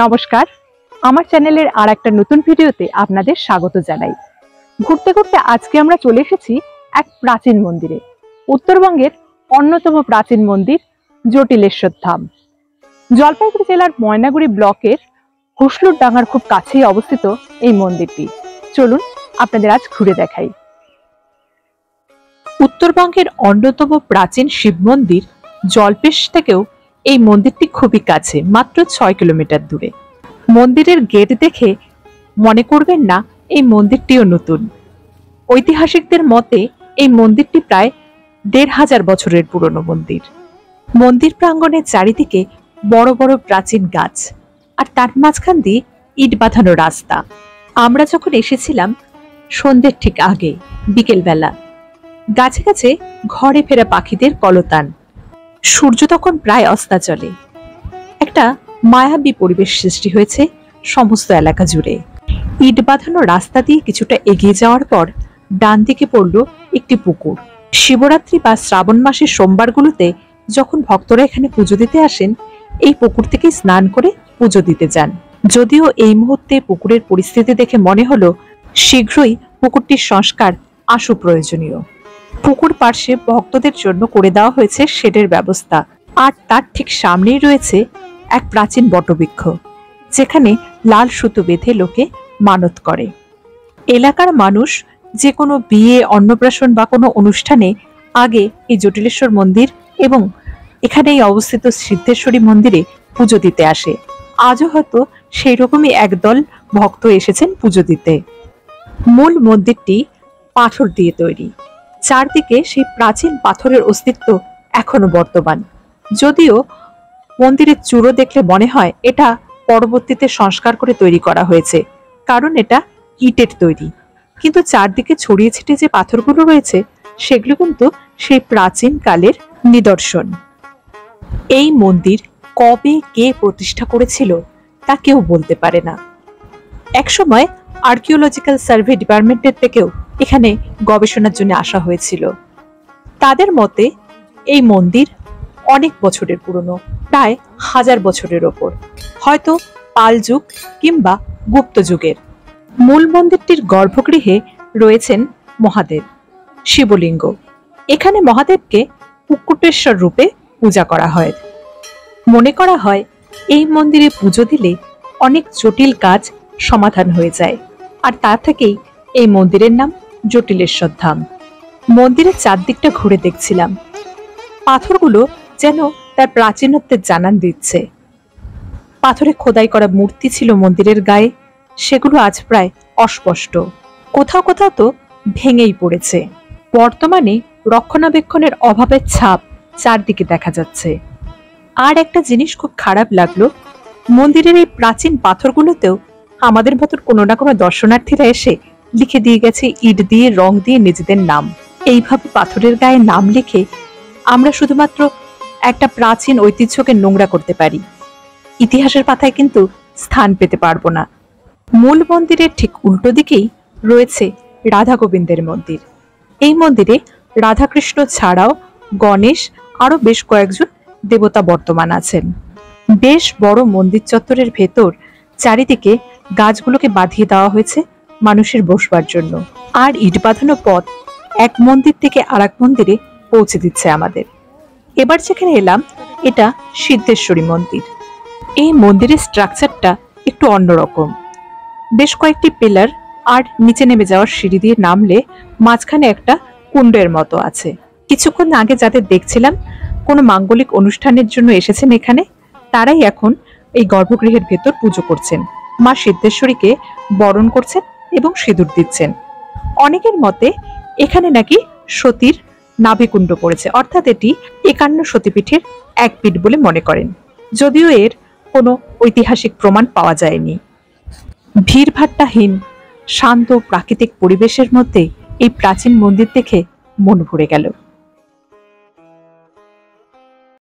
নমস্কার, আমার চ্যানেলের আর একটা নতুন ভিডিওতে আপনাদের স্বাগত জানাই। ঘুরতে ঘুরতে আজকে আমরা চলে এসেছি এক প্রাচীন মন্দিরে, উত্তরবঙ্গের অন্যতম প্রাচীন মন্দির জটিলেশ্বর ধাম। জলপাইগুড়ি জেলার ময়নাগুড়ি ব্লকের হুসলুর ডাঙ্গার খুব কাছেই অবস্থিত এই মন্দিরটি। চলুন আপনাদের আজ ঘুরে দেখাই। উত্তরবঙ্গের অন্যতম প্রাচীন শিব মন্দির জলপেশ থেকেও এই মন্দিরটি খুবই কাছে, মাত্র 6 কিলোমিটার দূরে। মন্দিরের গেট দেখে মনে করবেন না এই মন্দিরটিও নতুন। ঐতিহাসিকদের মতে এই মন্দিরটি প্রায় 1500 বছরের পুরনো মন্দির। মন্দির প্রাঙ্গণের চারিদিকে বড় বড় প্রাচীন গাছ, আর তার মাঝখান দিয়ে ইট বাঁধানো রাস্তা। আমরা যখন এসেছিলাম সন্ধ্যের ঠিক আগে, বিকেলবেলা, গাছে গাছে ঘরে ফেরা পাখিদের কলতান। সূর্য তখন প্রায় অস্তাচলে। একটা মায়াবী পরিবেশ সৃষ্টি হয়েছে সমস্ত এলাকা জুড়ে। ইট বাঁধানো রাস্তা দিয়ে কিছুটা এগিয়ে যাওয়ার পর ডান দিকে পড়ল একটি পুকুর। শিবরাত্রি বা শ্রাবণ মাসের সোমবারগুলোতে যখন ভক্তরা এখানে পুজো দিতে আসেন, এই পুকুর থেকে স্নান করে পুজো দিতে যান। যদিও এই মুহূর্তে পুকুরের পরিস্থিতি দেখে মনে হলো শীঘ্রই পুকুরটির সংস্কার আশু প্রয়োজনীয়। পুকুর পার্শ্বে ভক্তদের জন্য করে দেওয়া হয়েছে শেডের ব্যবস্থা, আর তার ঠিক সামনেই রয়েছে এক প্রাচীন বটবৃক্ষ, যেখানে লাল সুতো বেঁধে লোকে মানত করে। এলাকার মানুষ যে কোনো বিয়ে, অন্নপ্রাশন বা কোনো অনুষ্ঠানে আগে এই জটিলেশ্বর মন্দির এবং এখানেই অবস্থিত সিদ্ধেশ্বরী মন্দিরে পুজো দিতে আসে। আজও হয়তো সেই রকমই একদল ভক্ত এসেছেন পুজো দিতে। মূল মন্দিরটি পাথর দিয়ে তৈরি। চারদিকে সেই প্রাচীন পাথরের অস্তিত্ব এখনো বর্তমান। যদিও মন্দিরের চূড়ো দেখলে মনে হয় এটা পরবর্তীতে সংস্কার করে তৈরি করা হয়েছে, কারণ এটা ইটের তৈরি। কিন্তু চারদিকে ছড়িয়ে ছিটিয়ে যে পাথরগুলো রয়েছে সেগুলো কিন্তু সেই প্রাচীন কালের নিদর্শন। এই মন্দির কবে কে প্রতিষ্ঠা করেছিল তা কেউ বলতে পারে না। একসময় আর্কিওলজিক্যাল সার্ভে ডিপার্টমেন্টের থেকেও এখানে গবেষণার জন্য আসা হয়েছিল। তাদের মতে এই মন্দির অনেক বছরের পুরনো, প্রায় 1000 বছরের ওপর, হয়তো পাল যুগ কিংবা গুপ্ত যুগের। মূল মন্দিরটির গর্ভগৃহে রয়েছেন মহাদেব, শিবলিঙ্গ। এখানে মহাদেবকে কুক্কুটেশ্বর রূপে পূজা করা হয়। মনে করা হয় এই মন্দিরে পুজো দিলে অনেক জটিল কাজ সমাধান হয়ে যায়, আর তা থেকেই এই মন্দিরের নাম জটিলেশ্বর ধাম। মন্দিরের চারদিকটা ঘুরে দেখছিলাম, পাথরগুলো যেন তার প্রাচীনত্বের জানান দিচ্ছে। পাথরে খোদাই করা মূর্তি ছিল মন্দিরের গায়ে, সেগুলো আজ প্রায় অস্পষ্ট, কোথাও কোথাও তো ভেঙেই পড়েছে। বর্তমানে রক্ষণাবেক্ষণের অভাবের ছাপ চারদিকে দেখা যাচ্ছে। আর একটা জিনিস খুব খারাপ লাগলো, মন্দিরের এই প্রাচীন পাথরগুলোতেও আমাদের মতন কোনো না কোনো দর্শনার্থীরা এসে লিখে দিয়ে গেছে ইট দিয়ে, রং দিয়ে নিজেদের নাম। এইভাবে পাথরের গায়ে নাম লিখে আমরা শুধুমাত্র একটা প্রাচীন ঐতিহ্যকে নোংরা করতে পারি, ইতিহাসের পাতায় কিন্তু স্থান পেতে পারবো না। মূল মন্দিরের ঠিক উল্টো দিকেই রয়েছে রাধা গোবিন্দের মন্দির। এই মন্দিরে রাধাকৃষ্ণ ছাড়াও গণেশ, আরো বেশ কয়েকজন দেবতা বর্তমান আছেন। বেশ বড় মন্দির চত্বরের ভেতর চারিদিকে গাছগুলোকে বাঁধিয়ে দেওয়া হয়েছে মানুষের বসবার জন্য, আর ইট বাঁধানো পথ এক মন্দির থেকে আরেক মন্দিরে পৌঁছে দিচ্ছে আমাদের। এবার যেখানে এলাম এটা সিদ্ধেশ্বরী মন্দির। এই মন্দিরের স্ট্রাকচারটা একটু অন্যরকম। বেশ কয়েকটি পিলার আর নিচে নেমে যাওয়ার সিঁড়ি দিয়ে নামলে মাঝখানে একটা কুণ্ডের মতো আছে। কিছুক্ষণ আগে যাদের দেখছিলাম কোনো মাঙ্গলিক অনুষ্ঠানের জন্য এসেছেন এখানে, তারাই এখন এই গর্ভগৃহের ভেতর পুজো করছেন, মা সিদ্ধেশ্বরীকে বরণ করছেন এবং সিঁদুর দিচ্ছেন। অনেকের মতে এখানে নাকি সতীর নাভিকুণ্ড পড়েছে, অর্থাৎ এটি 51 সতীপীঠের এক পীঠ বলে মনে করেন, যদিও এর কোনো ঐতিহাসিক প্রমাণ পাওয়া যায়নি। ভিড়ভাট্টাহীন শান্ত প্রাকৃতিক পরিবেশের মধ্যে এই প্রাচীন মন্দির দেখে মন ভরে গেল।